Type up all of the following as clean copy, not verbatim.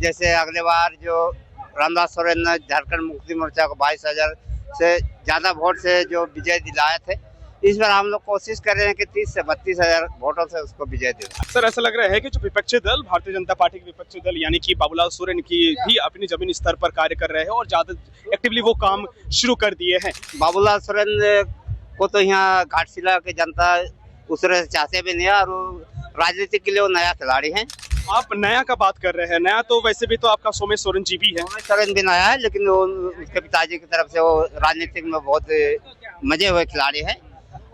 जैसे अगले बार जो रामदास सोरेन ने झारखंड मुक्ति मोर्चा को 22,000 से ज्यादा वोट से जो विजय दिलाए थे, इस बार हम लोग कोशिश कर रहे हैं कि 30 से 32,000 वोटों से उसको विजय दिलाएं। सर, ऐसा लग रहा है कि जो विपक्षी दल भारतीय जनता पार्टी के विपक्षी दल यानी कि बाबूलाल सोरेन की भी अपनी जमीन स्तर पर कार्य कर रहे हैं और ज्यादा एक्टिवली वो काम शुरू कर दिए हैं। बाबूलाल सोरेन को तो यहाँ घाटशिला की जनता उस तरह से चाहते भी नहीं है और राजनीति के लिए वो नया खिलाड़ी है। आप नया का बात कर रहे हैं, नया तो वैसे भी तो आपका सोमेश सोरेन जी भी है। सोमेश सोरेन भी नया है, लेकिन वो उसके पिताजी की तरफ से वो राजनीतिक में बहुत मजे हुए खिलाड़ी है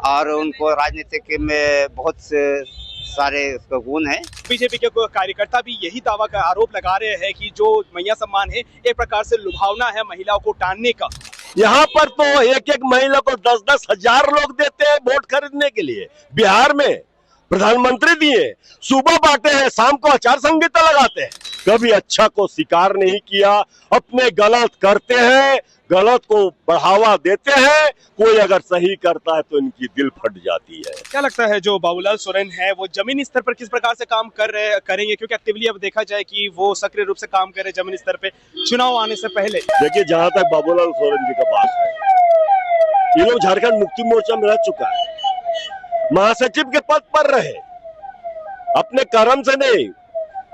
और उनको राजनीतिक में बहुत सारे उसका गुण है। बीजेपी के कार्यकर्ता भी यही दावा का आरोप लगा रहे हैं कि जो मैया सम्मान है एक प्रकार से लुभावना है महिलाओं को टालने का। यहाँ पर तो एक एक महिला को 10-10 हजार लोग देते हैं वोट खरीदने के लिए। बिहार में प्रधानमंत्री दिए, सुबह बांटे हैं, शाम को आचार संहिता लगाते हैं। कभी अच्छा को स्वीकार नहीं किया, अपने गलत करते हैं, गलत को बढ़ावा देते हैं। कोई अगर सही करता है तो इनकी दिल फट जाती है। क्या लगता है जो बाबूलाल सोरेन है वो जमीनी स्तर पर किस प्रकार से काम करेंगे, क्योंकि एक्टिवली अब देखा जाए कि वो सक्रिय रूप से काम कर रहे जमीनी स्तर पे चुनाव आने से पहले। देखिए, जहां तक बाबूलाल सोरेन जी का बात है, ये लोग झारखंड मुक्ति मोर्चा में रह चुका है, महासचिव के पद पर रहे, अपने कर्म से नहीं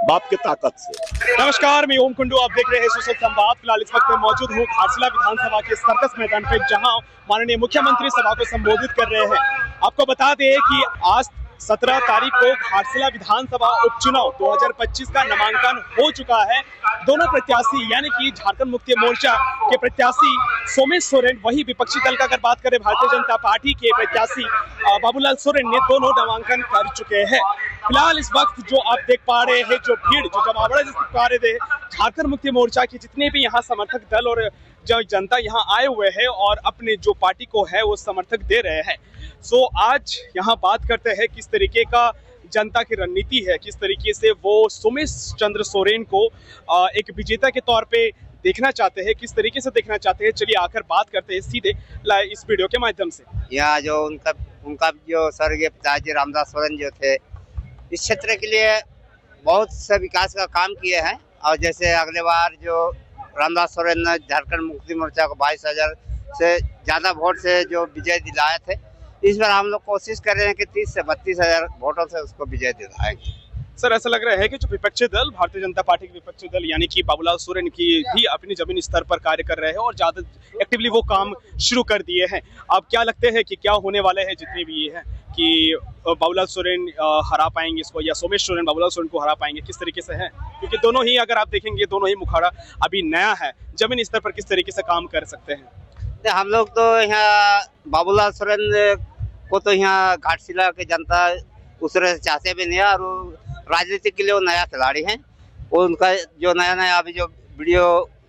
बाप के ताकत से। नमस्कार, मैं ओम कुंडू, आप देख रहे हैं सुसत संवाद। फिलहाल इस वक्त मैं मौजूद हूँ घाटशिला विधानसभा के सर्कस मैदान पे, जहां माननीय मुख्यमंत्री सभा को संबोधित कर रहे हैं। आपको बता दें कि आज 17 तारीख को घाटशिला विधानसभा उपचुनाव 2025 का नामांकन हो चुका है। दोनों प्रत्याशी यानी कि झारखंड मुक्ति मोर्चा के प्रत्याशी सोमेश सोरेन, वही विपक्षी दल का अगर बात करें भारतीय जनता पार्टी के प्रत्याशी बाबूलाल सोरेन ने दोनों नामांकन कर चुके हैं। फिलहाल इस वक्त जो आप देख पा रहे हैं, जो भीड़, जो जमावड़ा देख पा रहे थे, झारखंड मुक्ति मोर्चा के जितने भी यहाँ समर्थक दल और जो जनता यहाँ आए हुए हैं और अपने जो पार्टी को है वो समर्थक दे रहे हैं। सो आज यहाँ बात करते हैं किस तरीके का जनता की रणनीति है, किस तरीके से वो सोमेश चंद्र सोरेन को एक विजेता के तौर पे देखना चाहते हैं, किस तरीके से देखना चाहते हैं। चलिए आकर बात करते हैं सीधे इस वीडियो के माध्यम से। यहाँ जो उनका जो स्वर्गीय पिताजी रामदास सोरेन जो थे, इस क्षेत्र के लिए बहुत से विकास का काम किए हैं और जैसे अगले बार जो रामदास सोरेन ने झारखंड मुक्ति मोर्चा को 22,000 से ज्यादा वोट से जो विजय दिलाए थे, इस बार हम लोग कोशिश कर रहे हैं कि 30 से 32,000 वोटों से उसको विजय दिलाएंगे। सर, ऐसा लग रहा है कि जो विपक्षी दल भारतीय जनता पार्टी के विपक्षी दल यानी कि बाबूलाल सोरेन की भी अपनी जमीन स्तर पर कार्य कर रहे हैं और ज्यादा एक्टिवली वो काम शुरू कर दिए हैं। आप क्या लगते हैं कि क्या होने वाले हैं जितने भी ये हैं कि बाबूलाल सोरेन हरा पाएंगे इसको या सोमेश सोरेन बाबूलाल सोरेन को हरा पाएंगे, किस तरीके से है? क्योंकि दोनों ही अगर आप देखेंगे दोनों ही मुखाड़ा अभी नया है, जमीन स्तर पर किस तरीके से काम कर सकते हैं? हम लोग तो यहाँ बाबूलाल सोरेन को तो यहाँ घाटशिला की जनता उस तरह से चाहते भी नहीं है और राजनीति के लिए वो नया खिलाड़ी है। वो उनका जो नया अभी जो वीडियो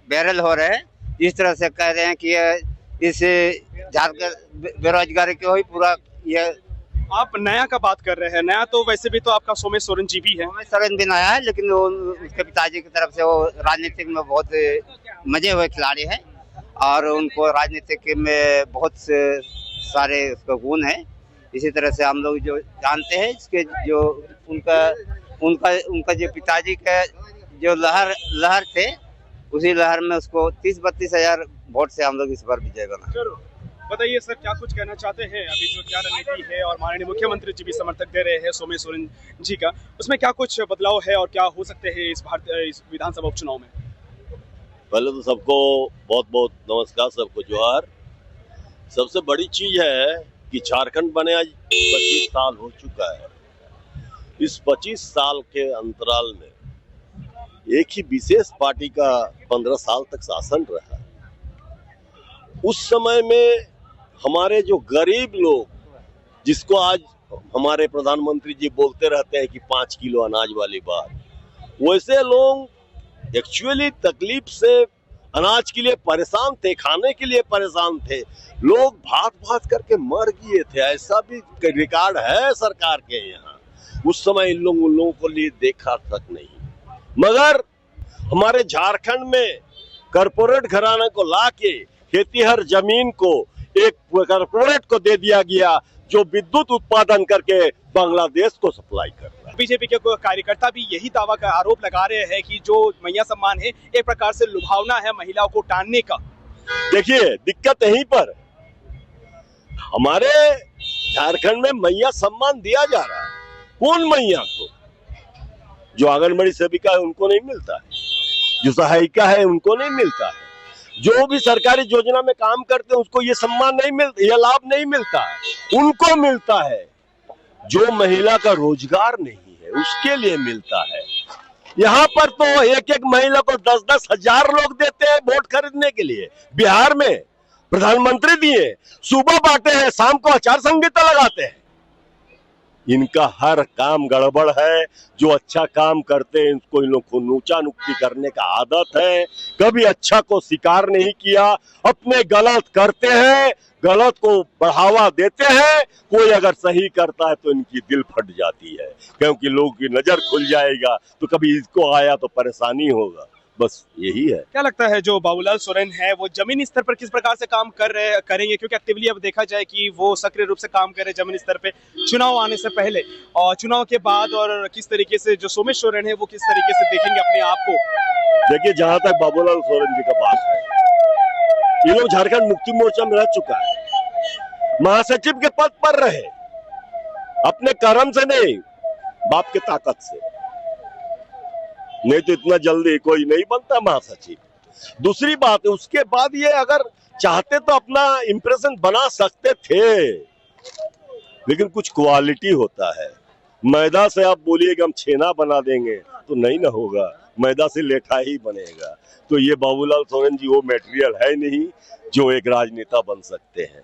वायरल हो रहे हैं, जिस तरह से कह रहे हैं कि इस झारखंड बेरोजगारी को ही पूरा ये। आप नया का बात कर रहे हैं, नया तो वैसे भी तो आपका सोमेश सोरेन जी भी है। सोमेश सोरेन भी नया है, लेकिन वो उसके पिताजी की तरफ से वो राजनीतिक में बहुत मजे हुए खिलाड़ी है और उनको राजनीतिक में बहुत सारे उसका गुण है। इसी तरह से हम लोग जो जानते हैं इसके जो उनका जो पिताजी का जो लहर थे, उसी लहर में उसको 30-32,000 वोट से हम लोग इस बार विजय बना। बताइए सर, क्या कुछ कहना चाहते हैं? अभी जो क्या रणनीति है और माननीय मुख्यमंत्री जी भी समर्थक दे रहे हैं सोमेश सोरेन जी का, उसमें क्या कुछ बदलाव है और क्या हो सकते हैं इस विधानसभा उपचुनाव में? पहले तो सबको बहुत बहुत नमस्कार, सबको जोहार। सबसे बड़ी चीज है कि झारखंड बने आज 25 साल हो चुका है। इस 25 साल के अंतराल में एक ही विशेष पार्टी का 15 साल तक शासन रहा। उस समय में हमारे जो गरीब लोग, जिसको आज हमारे प्रधानमंत्री जी बोलते रहते हैं कि 5 किलो अनाज वाली बात, वैसे लोग एक्चुअली तकलीफ से अनाज के लिए परेशान थे, खाने के लिए परेशान थे। लोग भात करके मर गए थे, ऐसा भी रिकॉर्ड है सरकार के यहाँ। उस समय इन लोगों को लिए देखा तक नहीं। मगर हमारे झारखंड में कॉर्पोरेट घराने को लाके खेतीहर जमीन को एक कॉर्पोरेट को दे दिया गया जो विद्युत उत्पादन करके बांग्लादेश को सप्लाई कर रहा है। बीजेपी के कार्यकर्ता भी यही दावा का आरोप लगा रहे हैं कि जो मैया सम्मान है एक प्रकार से लुभावना है महिलाओं को टालने का। देखिए दिक्कत यहीं पर, हमारे झारखंड में मैया सम्मान दिया जा रहा है। कौन मैया को? जो आंगनबाड़ी सेविका है उनको नहीं मिलता है, जो सहायिका है उनको नहीं मिलता है, जो भी सरकारी योजना में काम करते हैं उसको ये सम्मान नहीं मिलता, ये लाभ नहीं मिलता है। उनको मिलता है जो महिला का रोजगार नहीं है उसके लिए मिलता है। यहाँ पर तो एक एक महिला को 10-10 हजार लोग देते हैं वोट खरीदने के लिए। बिहार में प्रधानमंत्री दिए, सुबह बांटे हैं, शाम को आचार संहिता लगाते हैं। इनका हर काम गड़बड़ है। जो अच्छा काम करते हैं उसको इन लोग को ऊंचा नुक्ति करने का आदत है। कभी अच्छा को स्वीकार नहीं किया, अपने गलत करते हैं, गलत को बढ़ावा देते हैं। कोई अगर सही करता है तो इनकी दिल फट जाती है, क्योंकि लोगों की नजर खुल जाएगा तो कभी इसको आया तो परेशानी होगा। बस यही है। क्या लगता है जो बाबूलाल सोरेन है वो जमीनी स्तर पर किस प्रकार से काम करेंगे, क्योंकि एक्टिवली अब देखा जाए कि वो सक्रिय रूप से काम कर रहे जमीनी स्तर पे चुनाव आने से पहले और चुनाव के बाद, और किस तरीके से जो सोमेश सोरेन है वो किस तरीके से देखेंगे अपने आप को? देखिए जहां तक बाबूलाल सोरेन जी का बात है, ये लोग झारखंड मुक्ति मोर्चा में रह चुका है, महासचिव के पद पर रहे, अपने कर्म से नहीं बाप की ताकत से। नहीं तो इतना जल्दी कोई नहीं बनता महासचिव। दूसरी बात है उसके बाद ये अगर चाहते तो अपना इंप्रेशन बना सकते थे, लेकिन कुछ क्वालिटी होता है। मैदा से आप बोलिएगा हम छेना बना देंगे तो नहीं ना होगा, मैदा से लेठा ही बनेगा। तो ये बाबूलाल सोरेन जी वो मटेरियल है नहीं जो एक राजनेता बन सकते हैं।